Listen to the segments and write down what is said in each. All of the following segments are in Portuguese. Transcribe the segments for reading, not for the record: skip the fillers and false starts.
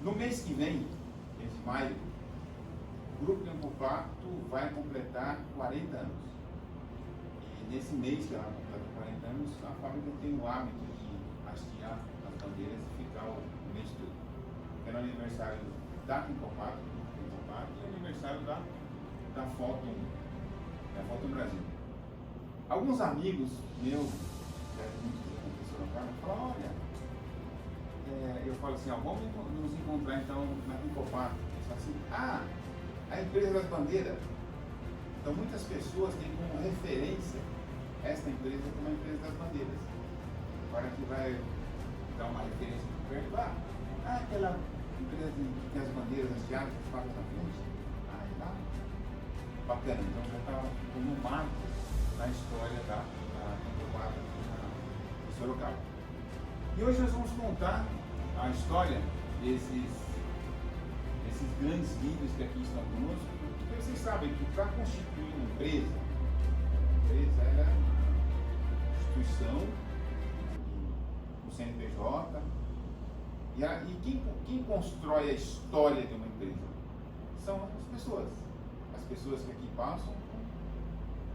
No mês que vem, mês de maio, o Grupo Compacto vai completar 40 anos. E nesse mês que ela completa 40 anos, a fábrica tem o hábito de hastear as bandeiras e ficar o mês todo. É no aniversário da Compacto, e o aniversário da Foto Brasil. Alguns amigos meus, muito tempo, professor Antônio, falaram, olha, eu falo assim, vamos nos encontrar então na Compacto. Eles falam assim, a empresa das bandeiras. Então muitas pessoas têm como referência esta empresa como a empresa das bandeiras. Agora que vai dar uma referência para perto, aquela empresa que tem as bandeiras hasteadas que pagam na frente. Lá. Bacana, então já está como um marco na história da Compacto aqui em Sorocaba. E hoje nós vamos contar a história desses grandes líderes que aqui estão conosco, porque vocês sabem que para constituir uma empresa é uma instituição, o CNPJ, e quem constrói a história de uma empresa? São as pessoas que aqui passam,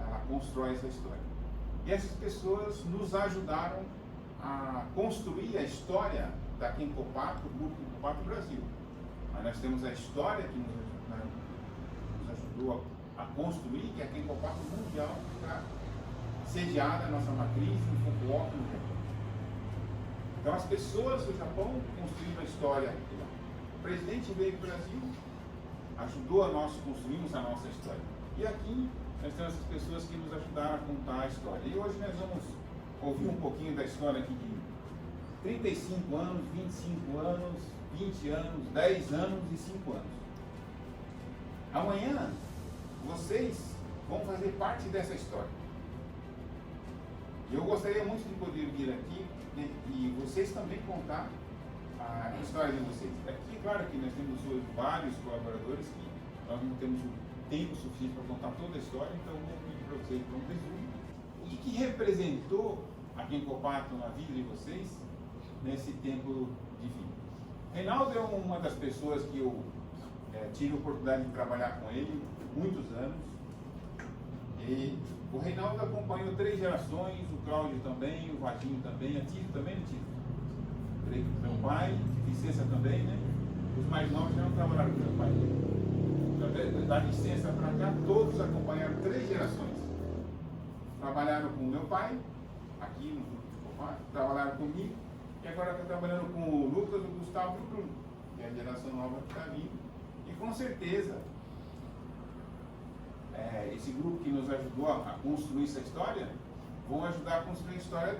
ela constrói essa história. E essas pessoas nos ajudaram a construir a história da Compacto, do Grupo Compacto Brasil. Mas nós temos a história que nos ajudou a construir, que é a Compacto Mundial, que está sediada a nossa matriz em Fukuoka, no Japão. Então as pessoas do Japão construíram a história. O presidente veio para o Brasil, ajudou a nós construirmos a nossa história. E aqui nós temos essas pessoas que nos ajudaram a contar a história. E hoje nós vamos ouvir um pouquinho da história aqui de 35 anos, 25 anos, 20 anos, 10 anos e 5 anos. Amanhã, vocês vão fazer parte dessa história. Eu gostaria muito de poder vir aqui, né, e vocês também contar a história de vocês. Aqui, claro que nós temos hoje vários colaboradores que nós não temos o tempo suficiente para contar toda a história, então eu vou pedir para vocês um resumo. O que representou a Compacto na vida de vocês nesse tempo de vida? Reinaldo é uma das pessoas que eu tive a oportunidade de trabalhar com ele muitos anos. E o Reinaldo acompanhou 3 gerações, o Cláudio também, o Vadinho também, a Tito também, né, Tito? Meu pai, licença também, né? Os mais novos já não trabalharam com meu pai. Então, da licença para cá, todos acompanharam 3 gerações. Trabalharam com o meu pai, aqui no Grupo Compacto, trabalharam comigo, e agora está trabalhando com o Lucas, o Gustavo e o Bruno, que é a geração nova que está vindo. E com certeza, esse grupo que nos ajudou a construir essa história, vão ajudar a construir a história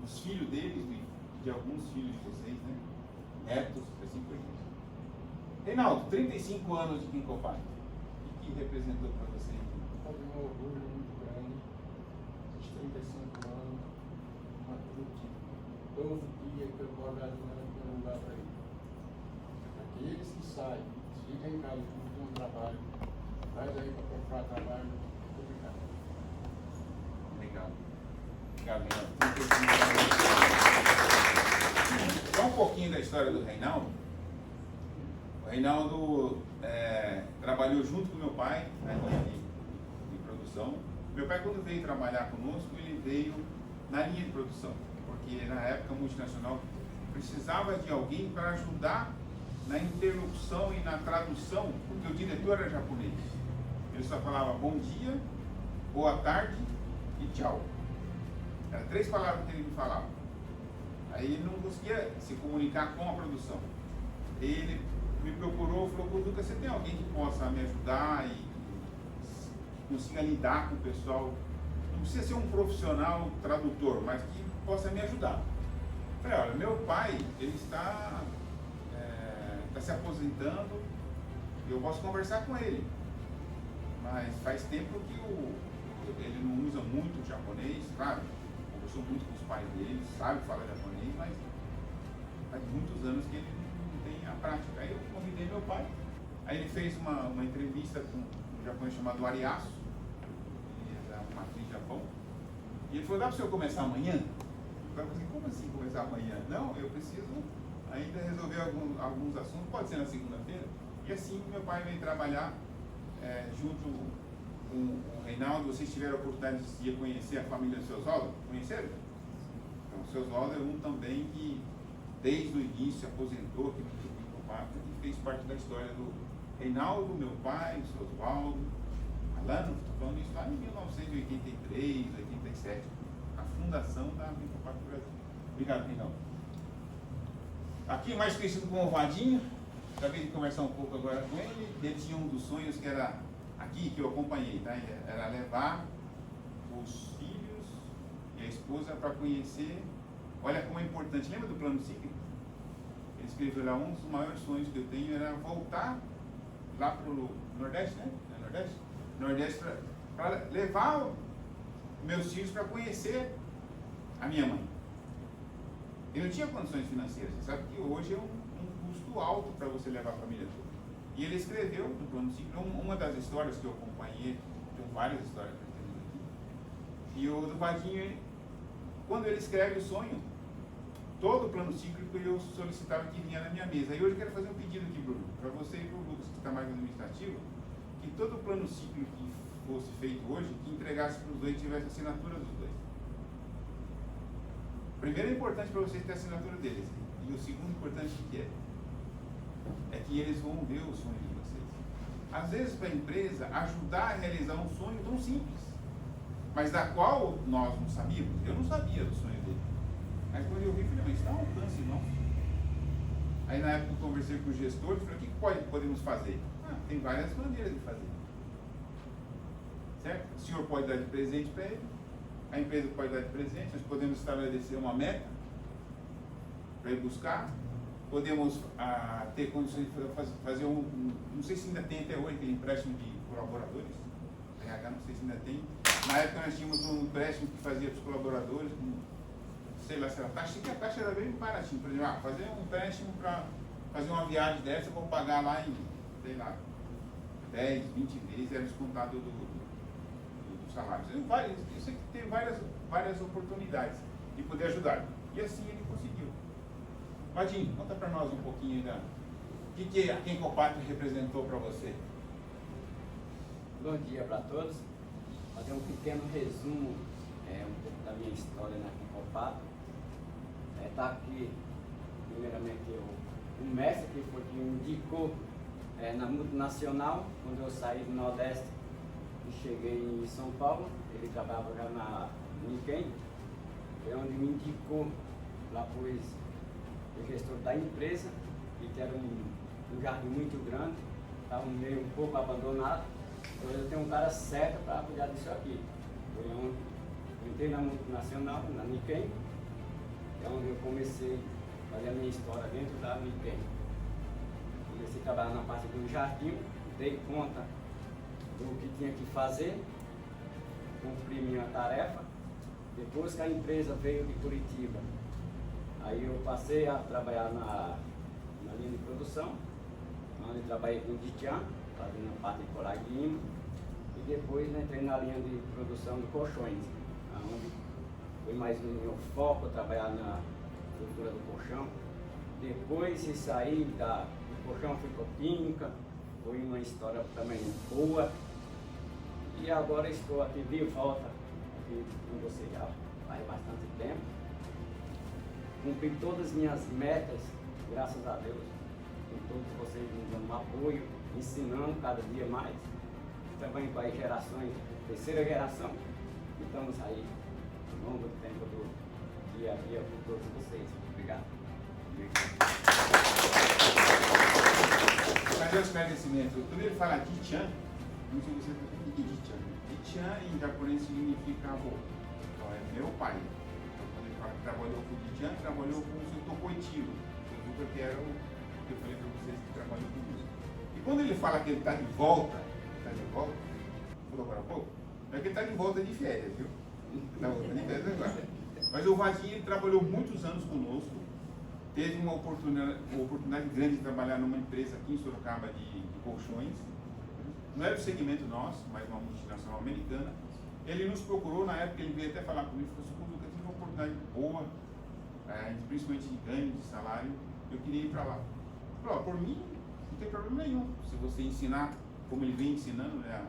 dos filhos deles, de alguns filhos de vocês, né? Netos, assim por diante. Reinaldo, 35 anos de Compacto. O que representou para você? Foi um orgulho muito grande, esses 35 anos, uma truque. Todo dia que eu vou a gasolina, tem um lugar para ir. Aqueles que saem, ficam em casa, não tem um trabalho, faz aí para comprar trabalho, complicado. Legal. Obrigado, Reinaldo. Só um pouquinho da história do Reinaldo. O Reinaldo trabalhou junto com meu pai na linha de produção. Meu pai, quando veio trabalhar conosco, ele veio na linha de produção, porque na época a multinacional precisava de alguém para ajudar na interlocução e na tradução, porque o diretor era japonês. Ele só falava bom dia, boa tarde e tchau. Eram 3 palavras que ele me falava. Aí ele não conseguia se comunicar com a produção. Ele me procurou e falou, Lucas, você tem alguém que possa me ajudar e que consiga lidar com o pessoal? Não precisa ser um profissional tradutor, mas que possa me ajudar. Eu falei, olha, meu pai, ele está se aposentando, eu posso conversar com ele. Mas faz tempo que ele não usa muito o japonês, claro, conversou muito com os pais dele, sabe falar japonês, mas faz muitos anos que ele não tem a prática. Aí eu convidei meu pai, aí ele fez uma entrevista com um japonês chamado Ariasu, ele é da matriz Japão, e ele falou, dá para o senhor começar amanhã? Eu falei, como assim começar amanhã? Não, eu preciso ainda resolver alguns assuntos, pode ser na segunda-feira. E assim meu pai veio trabalhar junto com o Reinaldo. Vocês tiveram a oportunidade de conhecer a família do seu Oswaldo? Conheceram? Então, o seu Oswaldo é um também que desde o início aposentou aqui no Grupo Incompato e fez parte da história do Reinaldo, meu pai, o seu Oswaldo. Alano, estou falando isso lá em 1983, 87, a fundação da Incompato Brasil. Obrigado, Reinaldo. Aqui, mais conhecido como Vadinho, acabei de conversar um pouco agora com ele. Ele tinha um dos sonhos que era aqui, que eu acompanhei, tá? Era levar os filhos e a esposa para conhecer. Olha como é importante. Lembra do plano cíclico? Ele escreveu lá: um dos maiores sonhos que eu tenho era voltar lá para o Nordeste, né? É Nordeste? Nordeste para levar meus filhos para conhecer a minha mãe. Ele não tinha condições financeiras. Você sabe que hoje é um custo alto para você levar a família toda. E ele escreveu no plano cíclico uma das histórias que eu acompanhei, tem várias histórias que temos aqui. E o do Vadinho, quando ele escreve o sonho, todo o plano cíclico eu solicitava que vinha na minha mesa. E hoje eu quero fazer um pedido aqui, Bruno, para você e para o Lucas, que está mais administrativo, que todo o plano cíclico que fosse feito hoje, que entregasse para os dois e tivesse a assinatura dos dois. Primeiro é importante para vocês ter a assinatura deles. E o segundo importante que é que eles vão ver o sonho de vocês. Às vezes para a empresa ajudar a realizar um sonho tão simples, mas da qual nós não sabíamos. Eu não sabia do sonho dele. Mas quando eu vi, falei: mas isso dá um alcance nosso. Aí na época eu conversei com o gestor e falei: o que podemos fazer? Tem várias maneiras de fazer. Certo? O senhor pode dar de presente para ele, a empresa pode dar de presente, nós podemos estabelecer uma meta para ele buscar, podemos ter condições de fazer não sei se ainda tem até hoje aquele empréstimo de colaboradores, RH, não sei se ainda tem. Na época nós tínhamos um empréstimo que fazia para os colaboradores, sei lá se era taxa, que a taxa era bem baratinha. Por exemplo, fazer um empréstimo para fazer uma viagem dessa, eu vou pagar lá em, sei lá, 10, 20 vezes, era descontado do salário. Isso aqui tem várias oportunidades de poder ajudar. E assim ele conseguiu. Vadinho, conta para nós um pouquinho o que a Incompato representou para você. Bom dia para todos. Vou fazer um pequeno resumo, um pouco da minha história na Incompato. Está aqui, primeiramente, o mestre que foi que me indicou na multinacional, quando eu saí do Nordeste e cheguei em São Paulo. Ele trabalhava já na Nikkei, onde me indicou lá, pois o gestor da empresa, que era um jardim muito grande, estava meio um pouco abandonado. Então eu tenho um cara certo para cuidar disso aqui. Foi onde eu entrei na multinacional, na Nikkei, é onde eu comecei a fazer a minha história dentro da Nikkei. Comecei a trabalhar na parte do jardim, dei conta do que tinha que fazer, cumpri minha tarefa. Depois que a empresa veio de Curitiba, aí eu passei a trabalhar na linha de produção, onde trabalhei com o Ditian, fazendo a parte de colar de imã, e depois entrei na linha de produção de colchões, onde foi mais o meu foco, trabalhar na estrutura do colchão. Depois de sair do colchão, fui para Química, foi uma história também boa, e agora estou aqui de volta aqui com você já faz bastante tempo. Cumpri todas as minhas metas, graças a Deus, com todos vocês me dando apoio, ensinando cada dia mais. Também com as gerações, terceira geração, e estamos aí ao longo do tempo do dia a dia com todos vocês. Obrigado. Fazer os agradecimentos. Quando ele fala Dichan, não sei se você está falando de Dichan. Dichan em japonês significa avô. Então é meu pai. Então quando ele fala que trabalhou com o Dichan, trabalhou com o seu Tocoitiro. Que era o que eu falei para vocês que trabalham com isso. E quando ele fala que ele está de volta, falou agora há pouco, não é que ele está de volta de férias, viu? Está voltando de férias agora. Mas o Vadinho, ele trabalhou muitos anos conosco, teve uma oportunidade grande de trabalhar numa empresa aqui em Sorocaba de colchões. Não era o segmento nosso, mas uma multinacional americana. Ele nos procurou, na época ele veio até falar comigo, falou assim: Lucas, tive uma oportunidade boa, principalmente de ganho, de salário, eu queria ir para lá. Falou, ó, por mim, não tem problema nenhum. Se você ensinar como ele vem ensinando, né,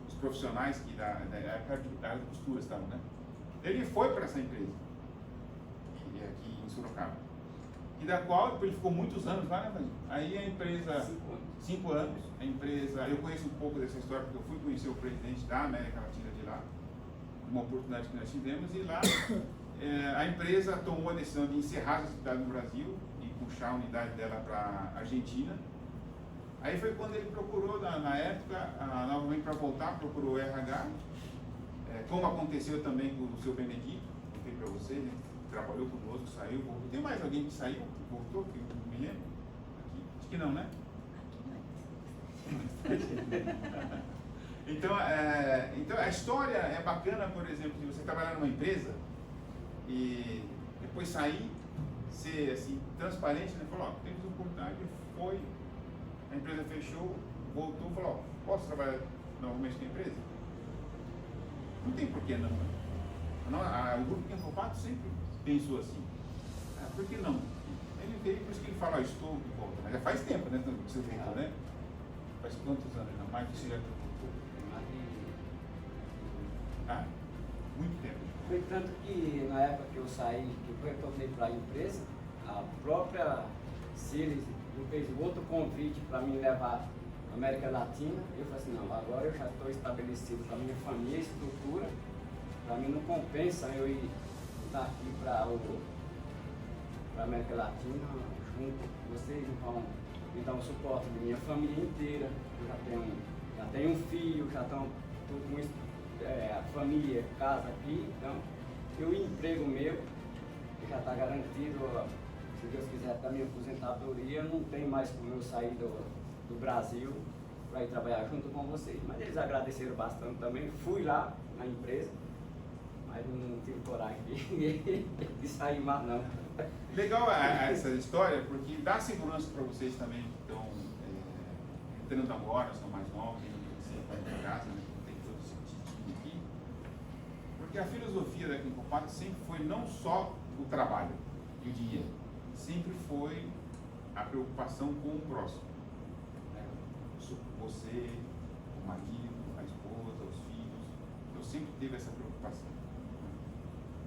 os profissionais que da época da área de costura estavam, né? Ele foi para essa empresa, aqui em Sorocaba, e da qual ele ficou muitos anos lá, né, Vaninho? Aí a empresa, 5 anos, a empresa, eu conheço um pouco dessa história porque eu fui conhecer o presidente da América Latina de lá, uma oportunidade que nós tivemos, e lá a empresa tomou a decisão de encerrar a atividade no Brasil e puxar a unidade dela para a Argentina. Aí foi quando ele procurou, na época, novamente para voltar, procurou o RH, como aconteceu também com o seu Benedito, contei para você, né? Trabalhou conosco, saiu, voltou. Tem mais alguém que saiu, que voltou, que eu não me lembro? Aqui? Acho que não, né? Então a história é bacana, por exemplo, de você trabalhar numa empresa e depois sair, ser assim, transparente, né? Falar, ó, temos oportunidade, foi, a empresa fechou, voltou, falou, ó, posso trabalhar novamente na empresa? Não tem porquê não, né? O grupo Tempo Pato sempre pensou assim, por que não? Ele veio, por isso que ele fala, estou de volta, mas já faz tempo, né, que você voltou, né? Faz quantos anos? Não, mais que você já voltou? Muito tempo. Foi tanto que na época que eu saí, que eu retornei para a empresa, a própria Ciris fez outro convite para me levar à América Latina. Eu falei assim, não, agora eu já estou estabelecido com a minha família, estrutura, para mim não compensa eu ir daqui para a América Latina, junto com vocês, então me dá um suporte de minha família inteira. Eu já tenho um filho, já estão tudo com a família, casa aqui, então o emprego meu já está garantido, se Deus quiser, para minha aposentadoria, não tem mais como eu sair do Brasil para ir trabalhar junto com vocês. Mas eles agradeceram bastante também, fui lá na empresa, mas não tive coragem de sair mais não. Legal essa história, porque dá segurança para vocês também que estão entrando agora, são mais novos, ainda em casa, né? Porque a filosofia da Quincopato sempre foi não só o trabalho e o dinheiro, sempre foi a preocupação com o próximo. Você, o marido, a esposa, os filhos, eu sempre tive essa preocupação.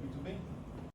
Muito bem?